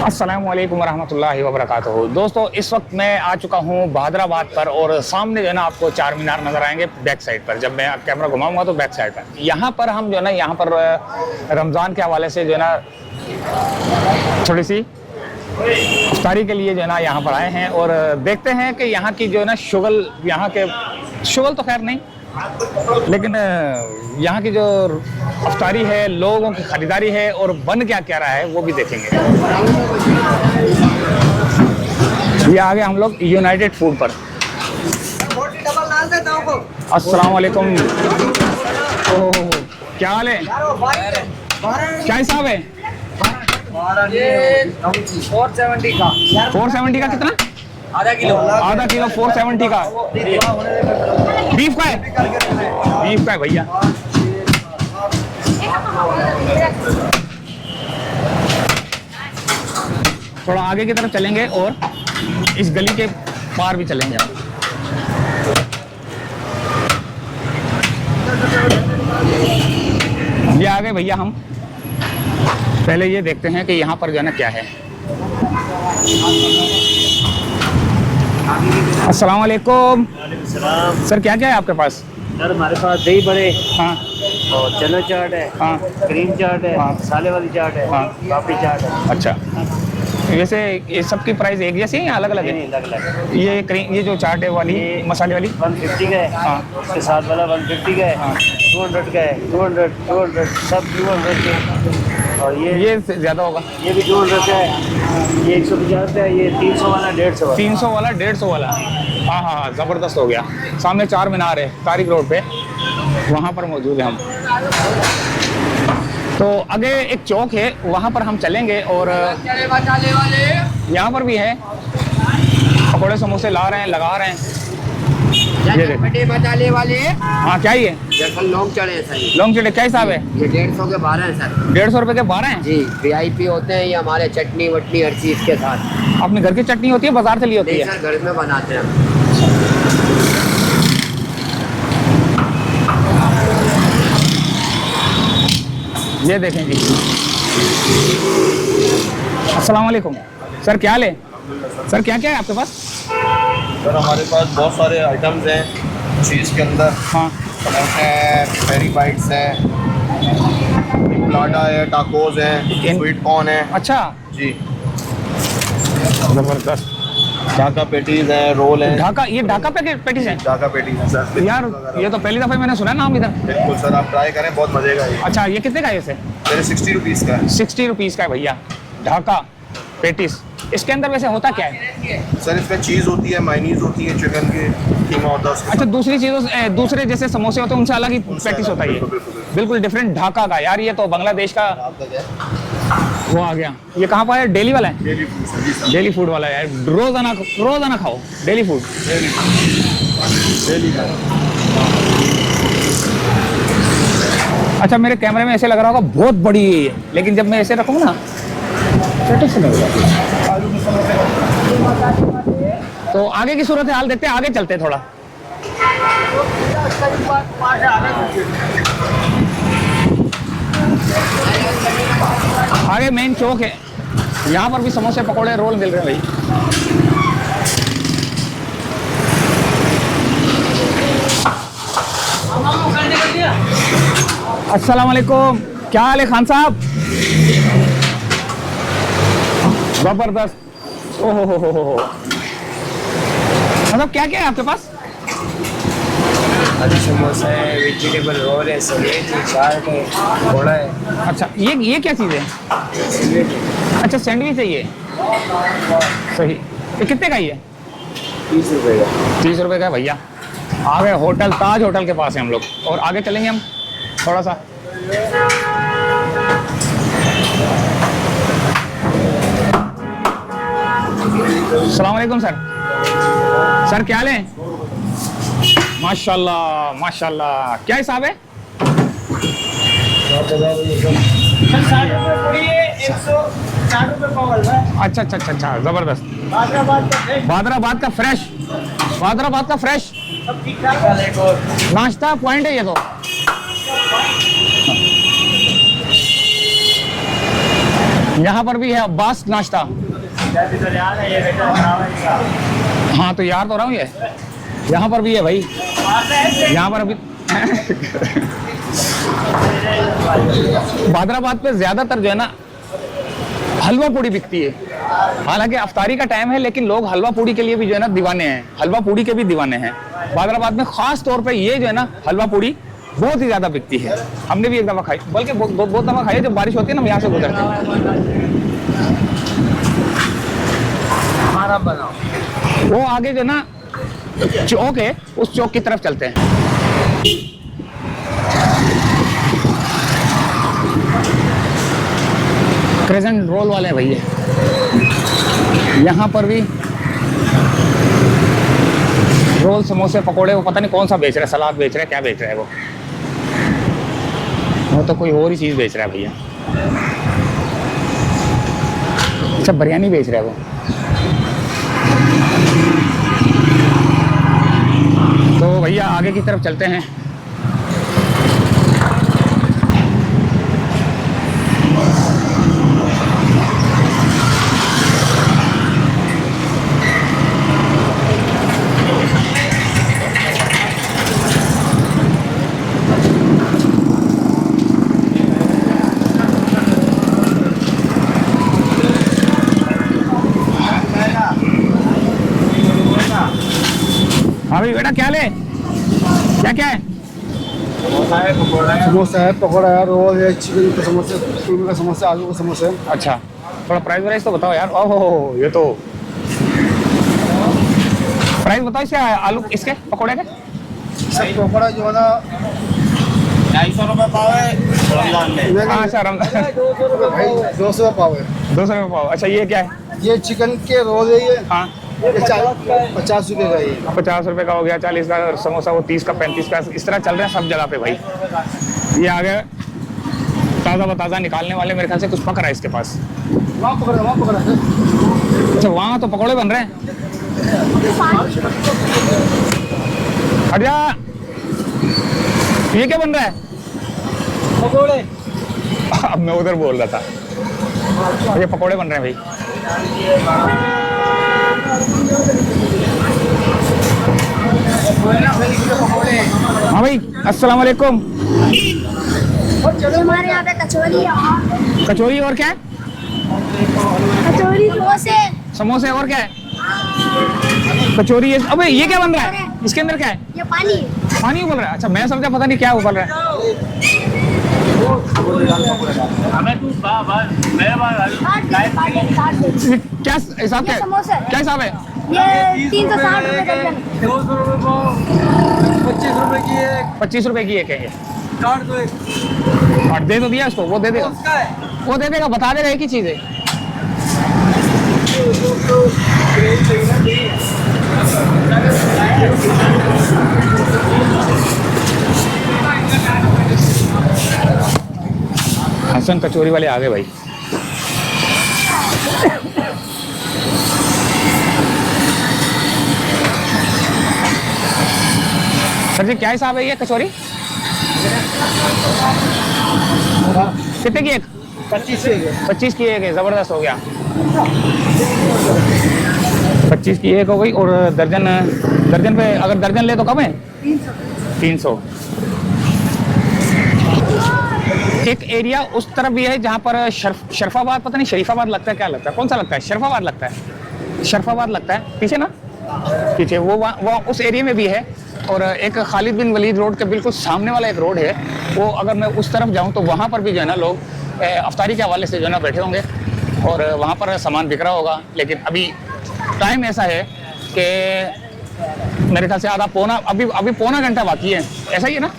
अस्सलाम वालेकुम रहमतुल्लाहि व बरकातुहू। दोस्तों, इस वक्त मैं आ चुका हूँ बहादराबाद पर और सामने जो है ना आपको चार मीनार नज़र आएंगे बैक साइड पर। जब मैं कैमरा घुमाऊंगा तो बैक साइड पर यहाँ पर हम जो है ना यहाँ पर रमज़ान के हवाले से जो है ना थोड़ी सी इफ्तारी के लिए जो है ना यहाँ पर आए हैं और देखते हैं कि यहाँ की जो है ना शुगल, यहाँ के शुगल तो खैर नहीं, लेकिन यहाँ की जो अफ्तारी है, लोगों की खरीदारी है और बन क्या क्या रहा है वो भी देखेंगे। ये आ गए हम लोग यूनाइटेड फूड पर। अस्सलाम वालेकुम। क्या हाल है, क्या हिसाब है? 470 का। 470 का कितना? आधा किलो 470 का। बीफ का है, बीफ का है भैया। थोड़ा आगे की तरफ चलेंगे और इस गली के पार भी चलेंगे। ये आ गए भैया हम। पहले ये देखते हैं कि यहाँ पर जो है ना क्या है। अस्सलाम वालेकुम। सर क्या क्या है आपके पास? सर हमारे पास दही बड़े, हाँ और चना चाट है, हाँ क्रीम चाट है, हाँ। मसाले वाली चाट है, हाँ। पापड़ी चाट है। अच्छा, वैसे ये सबकी प्राइस एक जैसी है या अलग अलग नहीं है? अलग अलग। ये जो चाट है वाली, ये मसाले वाली 150 का है, हाँ। उसके साथ वाला 150 का है, हाँ। 200 का है, 200 सब 200 के। और ये ज़्यादा होगा। ये भी 200 का है, ये 150 का है, ये 300 वाला 150 वाला। 300 वाला 150 वाला। हाँ हाँ हाँ, ज़बरदस्त हो गया। सामने चार मीनार है तारिक रोड पे, वहाँ पर मौजूद है हम। तो आगे एक चौक है, वहाँ पर हम चलेंगे और यहाँ पर भी है, पकौड़े समोसे ला रहे हैं, लगा रहे हैं। ये देखो मसाले वाले। हाँ, क्या ही है? जैसे लौंग चढ़े हैं सर, लौंग चढ़े क्या हिसाब है? ये 150 के 12 हैं सर। 150 रुपये के 12 हैं जी, VIP होते हैं ये हमारे, चटनी वटनी हर चीज़ के साथ। अपने घर की चटनी होती है, बाजार से ली होती नहीं है? सर, घर में बनाते हैं। ये देखें जी। अस्सलाम वालेकुम। सर क्या हाल है? सर क्या क्या है आपके पास? सर हमारे पास बहुत सारे आइटम्स हैं चीज़ के अंदर। हाँ, समोसे हैं, पेरी बाइट्स हैं, प्लाटा है, टाकोज हैं, स्वीट कॉर्न है। अच्छा, जी, ज़बरदस्त। ढाका पेटीज हैं, रोल हैं। ढाका, ये ढाका पैकेज है ढाका पेटीज हैं सर। यार? ये तो पहली दफ़ा मैंने सुना नाम इधर। बिल्कुल सर, आप ट्राई करें, बहुत मजे का ये। अच्छा, ये कितने का है? इसे मेरे 60 रुपीज़ का है। 60 रुपीज़ का है भैया, ढाका पेटिस। इसके अंदर वैसे होता क्या है? सर इसमें चीज़ होती है, मायनीज होती है, चिकन की कीमा होता है उसके अच्छा, साथ। दूसरी चीज़ों से, दूसरे जैसे समोसे होते हैं उनसे अलग ही पैटिस होता है ये? बिल्कुल, बिल्कुल, बिल्कुल। बिल्कुल डिफरेंट ढाका का। यार ये तो बांग्लादेश का आपका क्या है? वो आ गया। ये कहाँ पर है? डेली वाला है? Daily food sir. जी सर, डेली फूड वाला है यार। रोजाना खाओ डेली फूड। डेली का। अच्छा, मेरे कैमरे में ऐसे लग रहा होगा बहुत बड़ी है ये, लेकिन जब मैं ऐसे रखूँ ना छोटे से लगेगा। तो आगे की सूरत हाल देखते हैं, आगे चलते हैं थोड़ा। आगे मेन चौक है, यहाँ पर भी समोसे पकौड़े रोल मिल रहे हैं भाई। अस्सलाम वालेकुम। क्या हाल है खान साहब? जबरदस्त। ओहो हो। मतलब क्या क्या है आपके पास? आलू समोसा है, वेजिटेबल रोल है, सैंडविच है, चाट है, पकौड़ा है। अच्छा, ये क्या चीज़ है? अच्छा, सैंडविच है ये। सही। ये कितने का ही है? 30 रुपये का। 30 रुपये का है भैया। आगे होटल ताज होटल के पास है हम लोग, और आगे चलेंगे हम थोड़ा सा। अस्सलाम वालेकुम सर। सर क्या हाल है? माशाल्लाह माशाल्लाह। क्या हिसाब है? 60 रुपये पूरी है, 160 रुपये पाव हलवा है। अच्छा अच्छा अच्छा अच्छा, जबरदस्त। हैदराबाद का फ्रेश, बादराबाद का फ्रेश, बादराबाद का फ्रेश सब ठीक ठाक है। नाश्ता पॉइंट है ये तो। यहाँ पर भी है अब्बास नाश्ता। हाँ तो यार तो रहा हूँ ये, यहाँ पर भी है भाई, यहाँ पर अभी भादराबाद पे ज्यादातर जो है ना हलवा पूड़ी बिकती है। हालांकि अफ्तारी का टाइम है लेकिन लोग हलवा पूड़ी के लिए भी जो है ना दीवाने हैं, हलवा पूड़ी के भी दीवाने हैं। भादराबाद में खास तौर पे ये जो है ना हलवा पूड़ी बहुत ही ज्यादा बिकती है। हमने भी एक दफा खाई, बल्कि बहुत दफा खाई है। जब बारिश होती है ना हम यहाँ से गुजरते हैं। वो आगे जो ना चौक है, उस चौक की तरफ चलते हैं। क्रेसेंट रोल वाले हैं भैया, यहाँ पर भी रोल, समोसे, पकोड़े, वो पता नहीं कौन सा बेच रहा है, सलाद बेच रहा है, क्या बेच रहा है वो तो कोई और ही चीज़ बेच रहा है भैया। अच्छा बिरयानी बेच रहा है वो। तो भैया आगे की तरफ चलते हैं। हाँ भाई बेटा क्या ले, क्या क्या है? समोसा है, पकौड़ा है, रोल है, चिकन का समोसा, कुलमे का समोसा, आलू का समोसा है। अच्छा थोड़ा प्राइस वाइस तो बताओ यार। ओहो ये तो प्राइस बताओ इसके, आलू इसके पकोड़े के। पकौड़ा जो है ना 250 रुपये पाव है रमजान में। हाँ अच्छा रमजान। भाई 200 पाव है। 200 रुपये पाव। अच्छा ये क्या है? ये चिकन के रोल है, ये हाँ 50 रुपए का ये। 50 रुपये का हो गया, 40 का, और समोसा वो 30 का, 35 का, इस तरह चल रहे हैं सब जगह पे भाई। ये आ गया ताज़ा बताज़ा निकालने वाले, मेरे ख्याल से कुछ पक रहा है इसके पास। वहाँ पकड़ा है। अच्छा वहाँ तो पकौड़े बन रहे हैं। हट जा, ये क्या बन रहा है? पकौड़े। अब मैं उधर बोल रहा था, ये पकौड़े बन रहे हैं भाई। हाँ भाई अस्सलाम वालेकुम। हमारे यहाँ पे कचौरी है। कचौरी और क्या है? कचौरी समोसे। समोसे और क्या है? कचौरी है। अबे ये क्या बन रहा है? इसके अंदर क्या है? ये पानी। पानी उबल रहा है। अच्छा मैं समझा पता नहीं क्या उबल रहा है। हमें तू मेरे क्या हिसाब क्या ये है? समोसे। क्या हिसाब है? ये 360 रुपए दर्जन। 200 रुपए पाव, 25 रुपए की एक। 25 रुपए की एक है ये। काट दो एक। और दे तो दिया उसको, वो दे देगा, वो दे देगा, बता देगा एक ही चीज़ है। हसन कचौरी वाले आ गए भाई। सर जी क्या हिसाब है ये कचौरी? कितने की एक? 25 की है। 25 की एक है, जबरदस्त हो गया। 25 की एक हो गई। और दर्जन, दर्जन पे अगर दर्जन ले तो कम है? 300। एक एरिया उस तरफ भी है जहाँ पर शरफाबाद, पता नहीं शरीफाबाद लगता है, क्या लगता है, कौन सा लगता है? शरफाबाद लगता है, शरफाबाद लगता है पीछे ना, पीछे वो उस एरिया में भी है। और एक खालिद बिन वलीद रोड के बिल्कुल सामने वाला एक रोड है, वो अगर मैं उस तरफ जाऊँ तो वहाँ पर भी जो है ना लोग अफ्तारी के हवाले से जो है ना बैठे होंगे और वहाँ पर सामान बिक रहा होगा। लेकिन अभी टाइम ऐसा है कि मेरे ख्याल से आधा पौना, अभी पौना घंटा बाकी है, ऐसा ही है ना?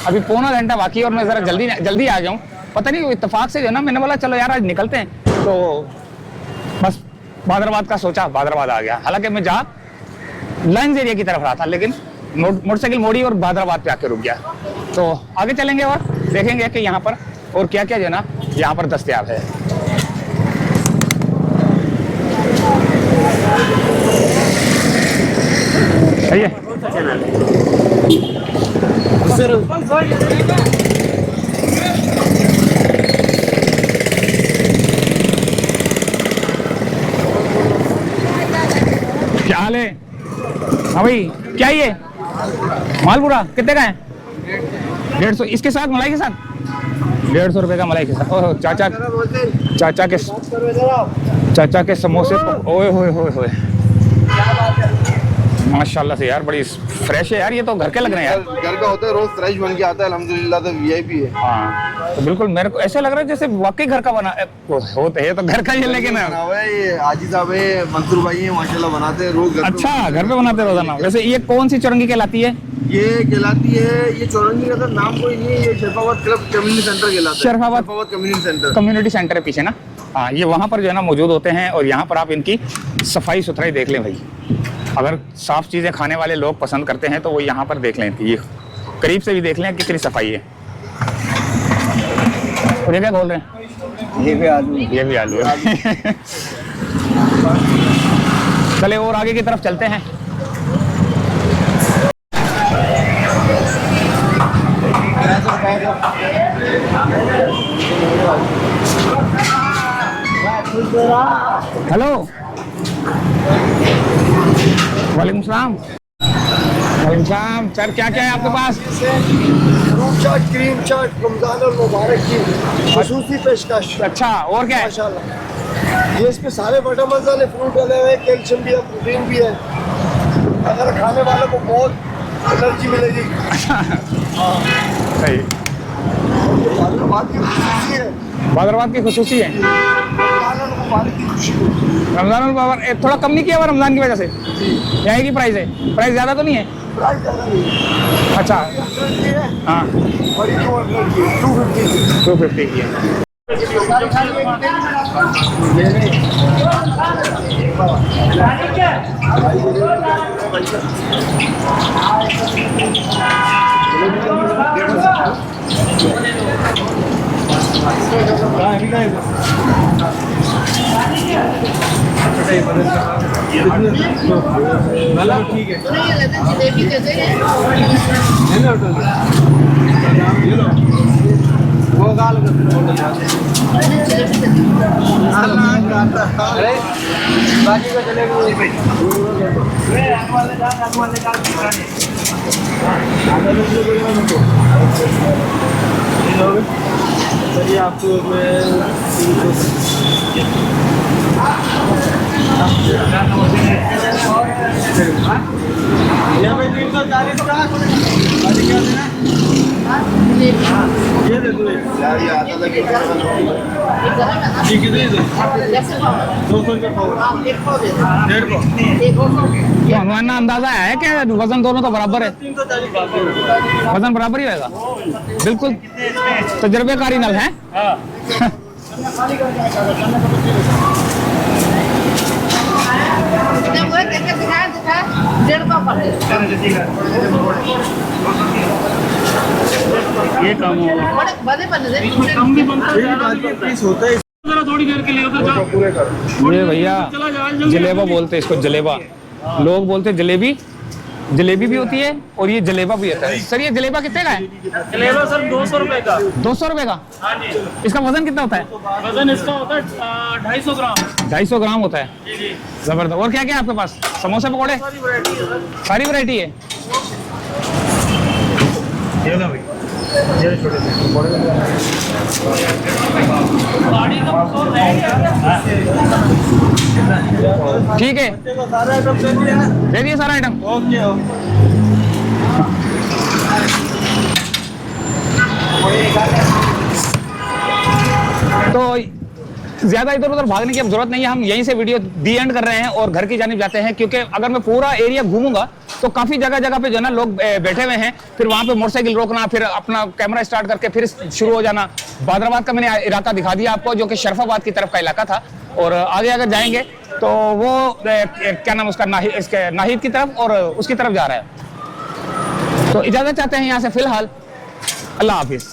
अभी पौना घंटा बाकी है और मैं ज़रा जल्दी आ गया हूँ। पता नहीं इत्तेफाक से जो है ना मैंने बोला चलो यार आज निकलते हैं, तो बस भादराबाद का सोचा, भादराबाद आ गया। हालांकि मैं जहाँ लंच एरिया की तरफ रहा था लेकिन मोटरसाइकिल मोड़ी और भादराबाद पे आके रुक गया। तो आगे चलेंगे और देखेंगे कि यहाँ पर और क्या क्या जो है ना यहाँ पर दस्तयाब है। सही है। हाल है? हाँ भाई, क्या ये मालपुरा कितने का है? 150। इसके साथ मलाई के साथ 150 रुपए का मलाई के साथ। ओह चाचा के समोसे। ओए होए होए होए, माशाल्लाह से यार, बड़ी फ्रेश है यार, ये तो घर के लग रहे हैं यार। घर का होता है, रोज फ्रेश बन के आता है अल्हम्दुलिल्लाह, तो वीआईपी है। हाँ, तो बिल्कुल मेरे को ऐसा लग रहा है जैसे वाकई घर का बना होते हैं, तो घर का ही है लेकिन। बना हुआ है ये, हाजी साहब है, मंसूर भाई है, माशाल्लाह बनाते हैं रोज घर पे। अच्छा, घर पे बनाते रोजाना। वैसे ये कौन सी चौरंगी कहलाती है? ये कहलाती है, ये चौरंगी का तो नाम कोई नहीं है, ये शरफाबाद क्लब कम्युनिटी सेंटर कहलाता है। Sharafabad community centre, community centre है पीछे ना। हाँ, ये वहाँ पर जो है ना मौजूद होते हैं, और यहाँ पर आप इनकी सफाई सुथराई देख लें भाई। अगर साफ चीज़ें खाने वाले लोग पसंद करते हैं तो वो यहाँ पर देख लें, ये करीब से भी देख लें कितनी सफाई है। और ये क्या बोल रहे हैं? ये भी आलू, ये भी आलू है। चले और आगे की तरफ चलते हैं। हेलो, वालेकुम सलाम। वालेकुम सलाम सर, क्या क्या है आपके पास? फ्रूट चाट, क्रीम चाट, रमजान और मुबारक की खसूसी पेशकश। अच्छा, और क्या है? माशाल्लाह, ये इसमें सारे विटामिन वाले फ्रूट डाले हुए हैं, कैल्शियम भी है, प्रोटीन भी है। अगर खाने वालों को बहुत एनर्जी मिलेगी। सही, बात की खुशी है, बादरबाद की खुशूसी है। रमजान मुबारक। थोड़ा कम नहीं किया हुआ रमजान की वजह से? क्या है की प्राइस है? प्राइस ज़्यादा तो नहीं है? प्राइस ज़्यादा नहीं है। अच्छा, हाँ, बड़ी 250 की है। ठीक है। जलेबी दे देंगे। वो गाल जलेबी दे देंगे। अरे बाकी को चलेगा चलिए, आपको मैं ये भाई 340 का क्या देना? ये दे दो यार ये आता था कि ठीक है, दे दो 200 का पाव, 1.5 तो हमारा अंदाजा है कि वजन दोनों तो बराबर है? 340 वजन बराबर ही रहेगा बिल्कुल। तजर्बेकारी नल है। ये कम होगा, कम भी बनता है, पीस होता है। जरा थोड़ी देर के लिए उधर जाओ। ये भैया जलेबा बोलते हैं इसको, जलेबा। लोग बोलते हैं जलेबी। जलेबी भी होती है और ये जलेबा भी होता है। सर, ये जलेबा कितने का है? जलेबा सर 200 रुपए का। 200 रुपए का? हाँ जी। इसका वजन कितना होता है? वजन इसका होता है 250 ग्राम। 250 ग्राम होता है। जी जी, जबरदस्त। और क्या क्या है आपके पास? समोसे पकौड़े, सारी वैरायटी है सर। सारी वैरायटी है। ये लो भाई, ये छोटे से गाड़ी का मसौर रहेगा। ठीक है, सारा आइटम दे दिया। दे दिए सारा आइटम। ओके तो ज्यादा इधर उधर भागने की अब जरूरत नहीं है, हम यहीं से वीडियो दी एंड कर रहे हैं और घर की जानिब जाते हैं, क्योंकि अगर मैं पूरा एरिया घूमूंगा तो काफी जगह जगह पे जो है ना लोग बैठे हुए हैं, फिर वहां पे मोटरसाइकिल रोकना, फिर अपना कैमरा स्टार्ट करके फिर शुरू हो जाना। बादराबाद का मैंने इलाका दिखा दिया आपको, जो कि शरफाबाद की तरफ का इलाका था, और आगे अगर जाएंगे तो वो क्या नाम उसका, नाहिद की तरफ और उसकी तरफ जा रहा है। तो इजाजत चाहते हैं यहाँ से फिलहाल। अल्लाह हाफिज।